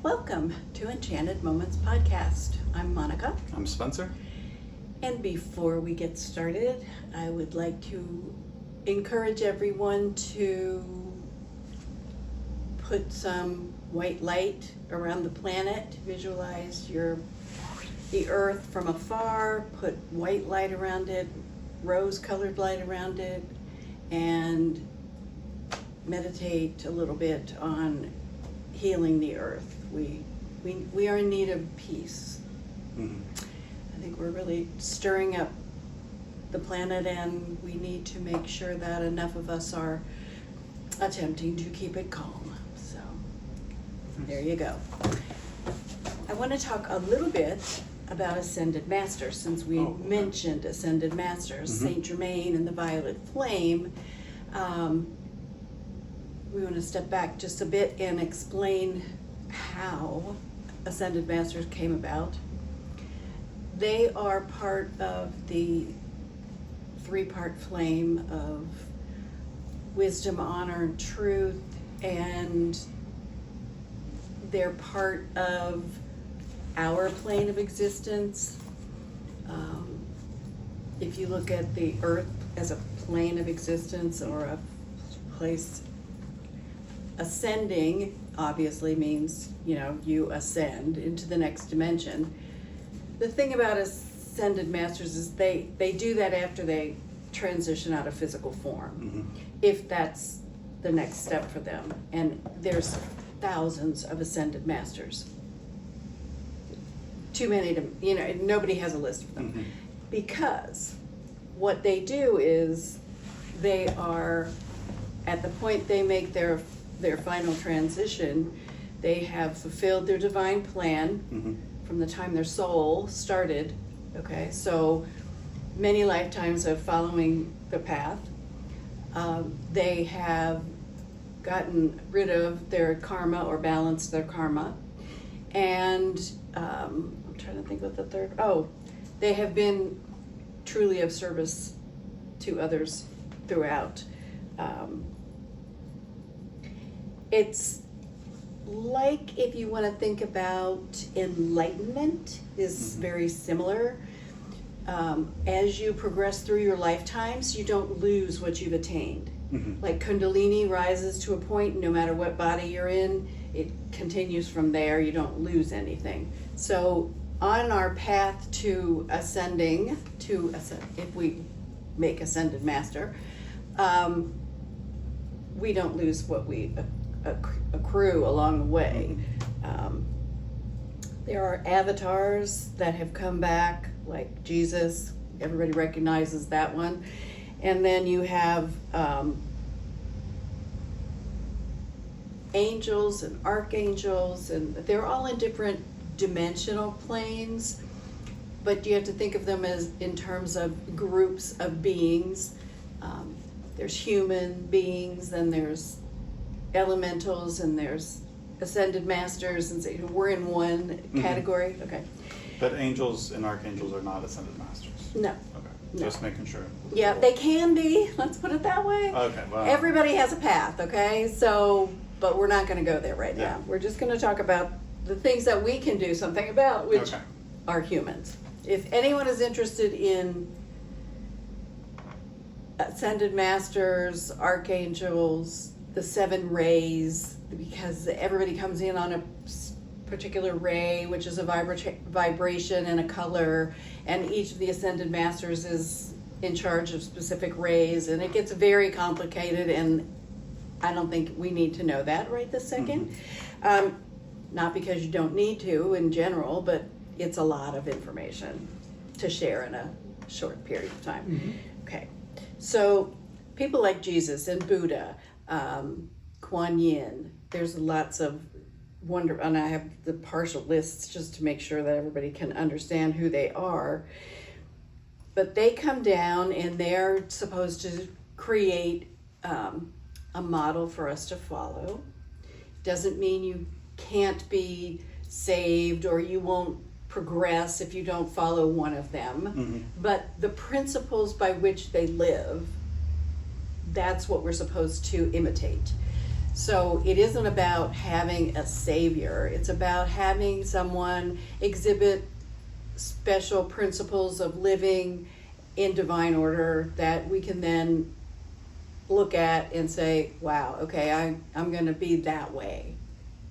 Welcome to Enchanted Moments Podcast. I'm Monica. I'm Spencer. And before we get started, I would like to encourage everyone to put some white light around the planet. Visualize the earth from afar, put white light around it, rose-colored light around it, and meditate a little bit on healing the earth. We are in need of peace. Mm-hmm. I think we're really stirring up the planet, and we need to make sure that enough of us are attempting to keep it calm. So there you go. I want to talk a little bit about Ascended Masters, since we mentioned Ascended Masters, Saint Germain and the Violet Flame. We want to step back just a bit and explain how Ascended Masters came about. They are part of the three-part flame of wisdom, honor, and truth, and they're part of our plane of existence. If you look at the earth as a plane of existence or a place, ascending obviously means, you ascend into the next dimension. The thing about Ascended Masters is they do that after they transition out of physical form, if that's the next step for them. And there's thousands of Ascended Masters. Too many to, nobody has a list of them. Because what they do is they are, at the point they make their final transition, they have fulfilled their divine plan from the time their soul started. Okay, so many lifetimes of following the path. They have gotten rid of their karma or balanced their karma. And I'm trying to think what the third, they have been truly of service to others throughout. It's like, if you want to think about enlightenment, is very similar. As you progress through your lifetimes, you don't lose what you've attained. Like Kundalini rises to a point, no matter what body you're in, it continues from there. You don't lose anything. So on our path to ascending, if we make Ascended Master, we don't lose what we accrue along the way. There are avatars that have come back, like Jesus. Everybody recognizes that one. And then you have angels and archangels, and they're all in different dimensional planes, but you have to think of them as in terms of groups of beings. There's human beings, then there's elementals, and there's Ascended Masters, and so we're in one category. Okay. But angels and archangels are not Ascended Masters? No. Okay, No. just making sure. Yeah, they can be, let's put it that way. Okay, well. Everybody has a path, okay? So, but we're not going to go there right now. We're just going to talk about the things that we can do something about, which are humans. If anyone is interested in Ascended Masters, archangels, the 7 rays, because everybody comes in on a particular ray, which is a vibration and a color, and each of the Ascended Masters is in charge of specific rays, and it gets very complicated, and I don't think we need to know that right this second. Not because you don't need to in general, but it's a lot of information to share in a short period of time. Okay, so people like Jesus and Buddha, Kuan Yin, there's lots of wonder, and I have the partial lists just to make sure that everybody can understand who they are. But they come down and they're supposed to create a model for us to follow. Doesn't mean you can't be saved or you won't progress if you don't follow one of them. But the principles by which they live, that's what we're supposed to imitate. So it isn't about having a savior. It's about having someone exhibit special principles of living in divine order that we can then look at and say, wow, okay, I'm going to be that way.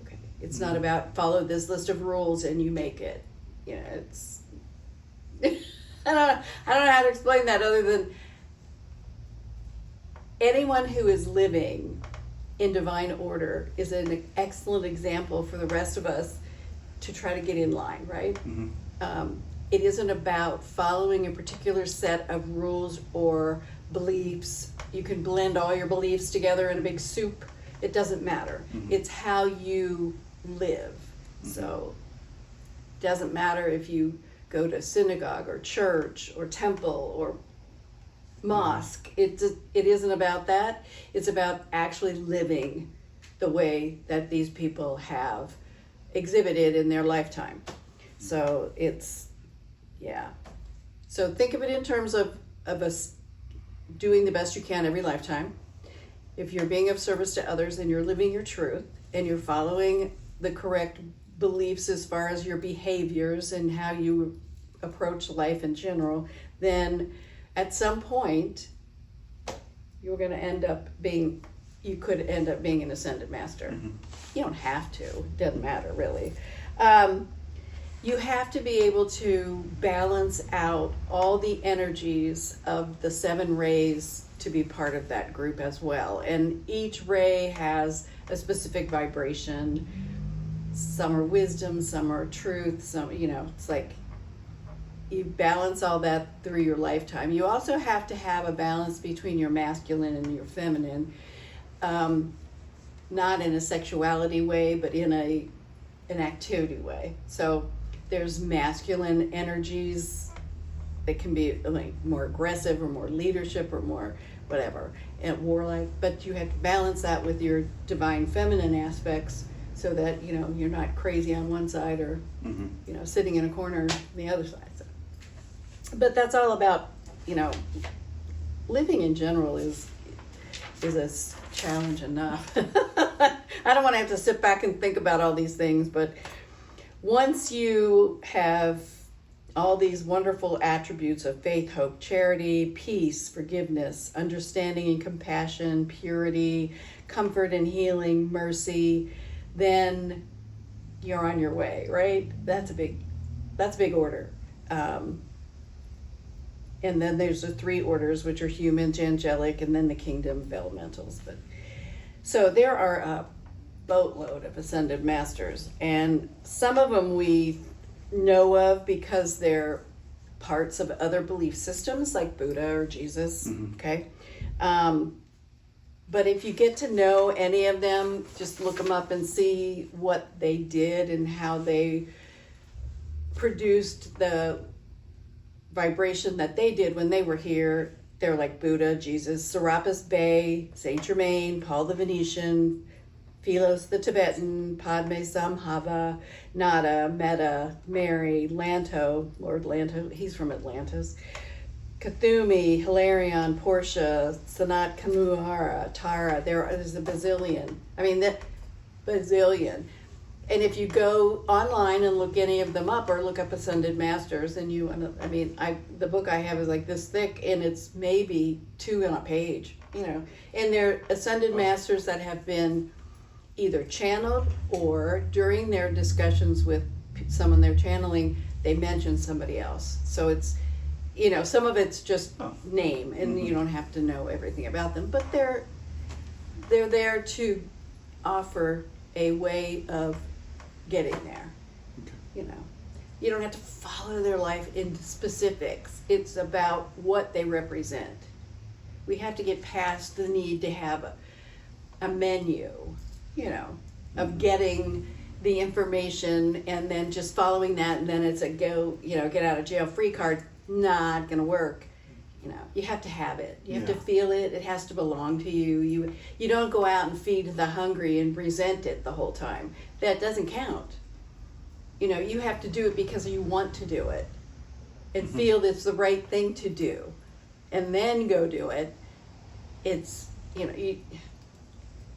Okay. It's not about follow this list of rules and you make it. You know, it's I don't know how to explain that other than anyone who is living in divine order is an excellent example for the rest of us to try to get in line, right? It isn't about following a particular set of rules or beliefs. You can blend all your beliefs together in a big soup. It doesn't matter. It's how you live. So it doesn't matter if you go to synagogue or church or temple or mosque. It isn't about that. It's about actually living the way that these people have exhibited in their lifetime. So it's, yeah. So think of it in terms of us doing the best you can every lifetime. If you're being of service to others and you're living your truth and you're following the correct beliefs as far as your behaviors and how you approach life in general, then at some point you're going to end up being, you could end up being an ascended master. You don't have to. It doesn't matter really. You have to be able to balance out all the energies of the 7 rays to be part of that group as well. And each ray has a specific vibration. Some are wisdom, some are truth, some, you know, it's like you balance all that through your lifetime. You also have to have a balance between your masculine and your feminine, not in a sexuality way, but in an activity way. So there's masculine energies that can be like more aggressive or more leadership or more whatever and warlike, but you have to balance that with your divine feminine aspects so that, you know, you're not crazy on one side or, you know, sitting in a corner on the other side. So, but that's all about, you know, living in general is a challenge enough. I don't want to have to sit back and think about all these things, but once you have all these wonderful attributes of faith, hope, charity, peace, forgiveness, understanding and compassion, purity, comfort and healing, mercy, then you're on your way, right? That's a big order. And then there's the 3 orders, which are humans, angelic, and then the kingdom of elementals. But so there are a boatload of ascended masters, and some of them we know of because they're parts of other belief systems like Buddha or Jesus. Okay. But if you get to know any of them, just look them up and see what they did and how they produced the vibration that they did when they were here. They're like Buddha, Jesus, Serapis Bey, Saint Germain, Paul the Venetian, Philos the Tibetan, Padme Sambhava, Nada, Metta, Mary, Lanto, Lord Lanto, he's from Atlantis, Kathumi, Hilarion, Portia, Sanat Kamuhara, Tara, there's a bazillion. I mean, that bazillion. And if you go online and look any of them up or look up Ascended Masters, and the book I have is like this thick and it's maybe 2 on a page, you know, and they're Ascended Masters that have been either channeled or during their discussions with someone they're channeling, they mention somebody else. So it's, you know, some of it's just name and you don't have to know everything about them, but they're there to offer a way of getting there. You know, you don't have to follow their life into specifics. It's about what they represent. We have to get past the need to have a menu, you know, of getting the information and then just following that, and then it's a get out of jail free card. Not gonna work. You know, you have to have it. You have to feel it. It has to belong to you. You don't go out and feed the hungry and resent it the whole time. That doesn't count. You know, you have to do it because you want to do it and feel it's the right thing to do, and then go do it. It's, you know,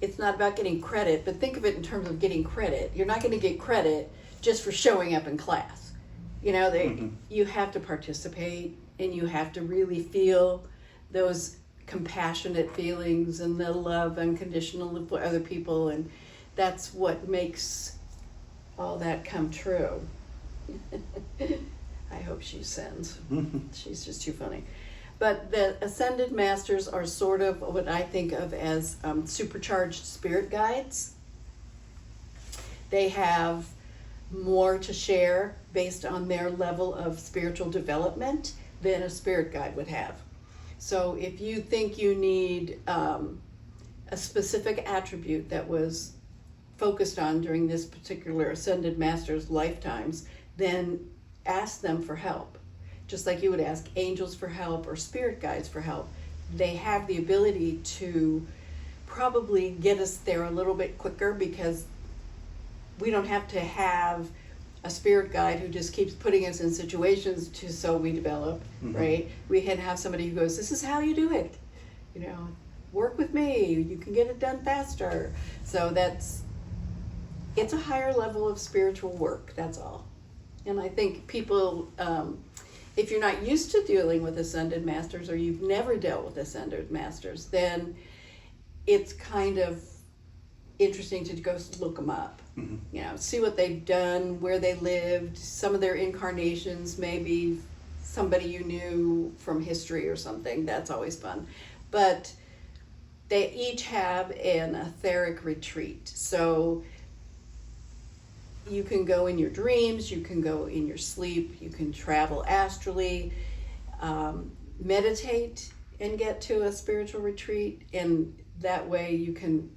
it's not about getting credit, but think of it in terms of getting credit. You're not going to get credit just for showing up in class. You know, you have to participate, and you have to really feel those compassionate feelings and the love unconditional for other people, and that's what makes all that come true. I hope she sends. She's just too funny. But the Ascended Masters are sort of what I think of as supercharged spirit guides. They have more to share based on their level of spiritual development than a spirit guide would have. So if you think you need a specific attribute that was focused on during this particular Ascended Master's lifetimes, then ask them for help. Just like you would ask angels for help or spirit guides for help. They have the ability to probably get us there a little bit quicker, because we don't have to have a spirit guide who just keeps putting us in situations so we develop, right? We can have somebody who goes, this is how you do it. You know, work with me, you can get it done faster. So it's a higher level of spiritual work, that's all. And I think people, if you're not used to dealing with Ascended Masters, or you've never dealt with Ascended Masters, then it's kind of interesting to go look them up. You know, see what they've done, where they lived, some of their incarnations, maybe somebody you knew from history or something. That's always fun. But they each have an etheric retreat. So you can go in your dreams, you can go in your sleep, you can travel astrally, meditate and get to a spiritual retreat, and that way you can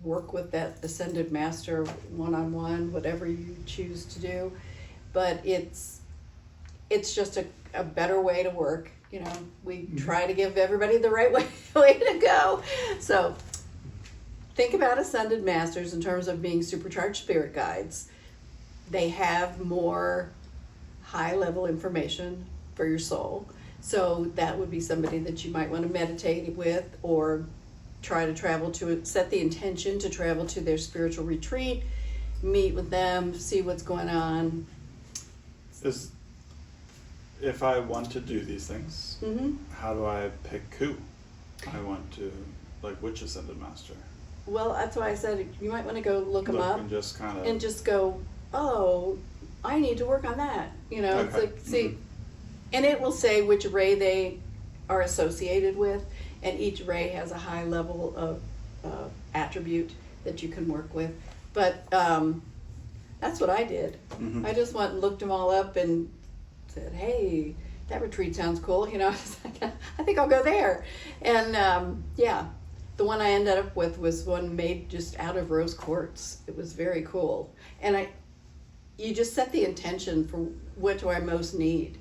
work with that Ascended Master one-on-one, whatever you choose to do. But it's just a better way to work. You know, we try to give everybody the right way to go. So think about Ascended Masters in terms of being supercharged spirit guides. They have more high-level information for your soul. So that would be somebody that you might want to meditate with, or try to travel to, set the intention to travel to their spiritual retreat, meet with them, see what's going on. If I want to do these things, how do I pick who I want to, like which Ascended Master? Well, that's why I said you might want to go look them up and just kind of, and just go, oh, I need to work on that. You know, it's like, see, and it will say which ray they are associated with, and each ray has a high level of attribute that you can work with. But that's what I did. I just went and looked them all up and said, hey, that retreat sounds cool. You know, I think I'll go there. And yeah, the one I ended up with was one made just out of rose quartz. It was very cool. And you just set the intention for what do I most need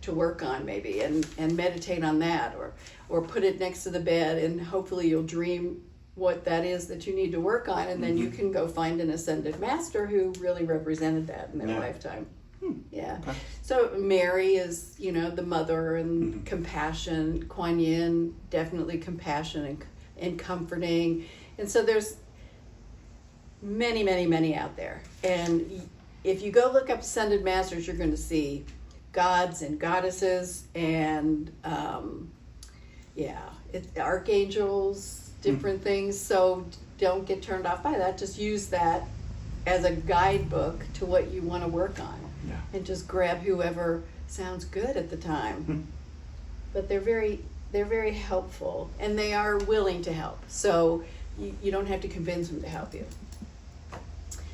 to work on, maybe, and meditate on that, or put it next to the bed, and hopefully you'll dream what that is that you need to work on, and then you can go find an Ascended Master who really represented that in their lifetime. Yeah. Okay. So Mary is, you know, the mother and compassion. Kuan Yin, definitely compassion and comforting. And so there's many, many, many out there. And if you go look up Ascended Masters, you're going to see gods and goddesses and archangels, different things. So don't get turned off by that. Just use that as a guidebook to what you want to work on. And just grab whoever sounds good at the time. But they're very helpful, and they are willing to help. So you don't have to convince them to help you.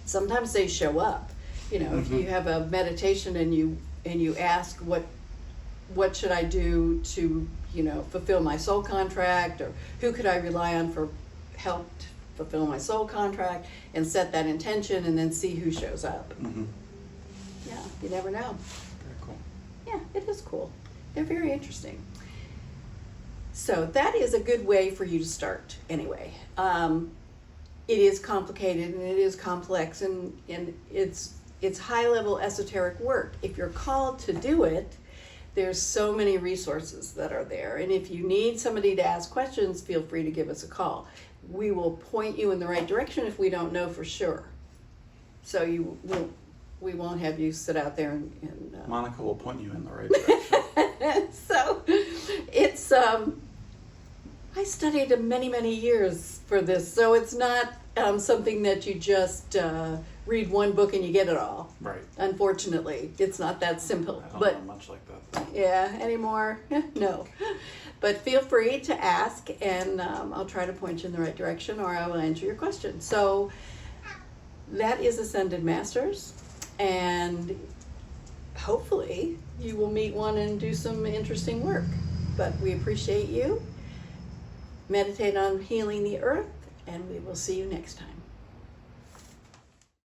Sometimes they show up. You know, if you have a meditation and you ask what should I do to, you know, fulfill my soul contract, or who could I rely on for help to fulfill my soul contract, and set that intention and then see who shows up. Yeah, you never know. Very cool. Yeah, it is cool. They're very interesting. So that is a good way for you to start anyway. It is complicated and it is complex, and it's high-level esoteric work. If you're called to do it, there's so many resources that are there. And if you need somebody to ask questions, feel free to give us a call. we will point you in the right direction if we don't know for sure. So we won't have you sit out there and Monica will point you in the right direction. so it's I studied many years for this, so it's not something that you just read one book and you get it all. Right. Unfortunately, it's not that simple. I don't But know much like that. yeah, anymore? No. But feel free to ask, and I'll try to point you in the right direction, or I will answer your question. So that is Ascended Masters, and hopefully you will meet one and do some interesting work. But we appreciate you. Meditate on healing the earth, and we will see you next time.